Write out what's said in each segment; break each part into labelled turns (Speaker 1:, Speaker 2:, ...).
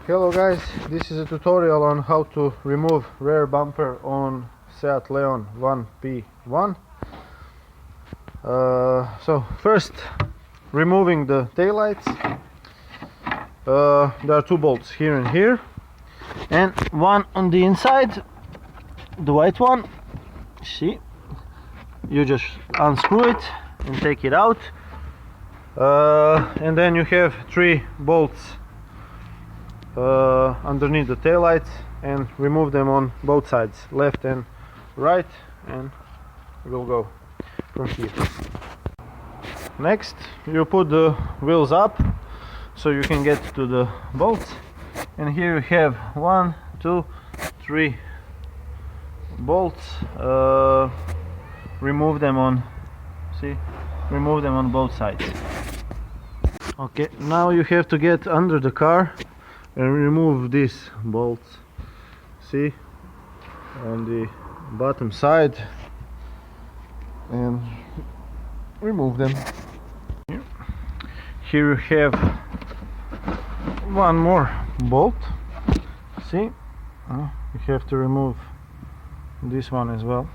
Speaker 1: Hello guys, this is a tutorial on how to remove rear bumper on Seat Leon 1P1. So first, removing the taillights. There are two bolts here and here, and one on the inside, the white one. See, you just unscrew it and take it out, and then you have three bolts underneath the taillights, and remove them on both sides, left and right, and we'll go from here. Next, you put the wheels up so you can get to the bolts, and here you have 1, 2, 3 bolts. Remove them on, see, remove them on both sides. Okay, now you have to get under the car and remove these bolts, see, on the bottom side, and remove them. Here you have one more bolt, see, you have to remove this one as well.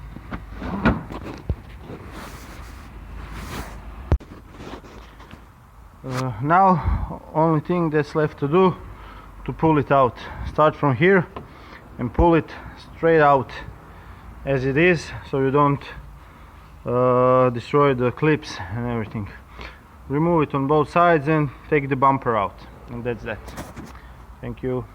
Speaker 1: Now only thing that's left to do, to pull it out. Start from here and pull it straight out as it is, so you don't destroy the clips and everything. Remove it on both sides and take the bumper out, and that's that. Thank you.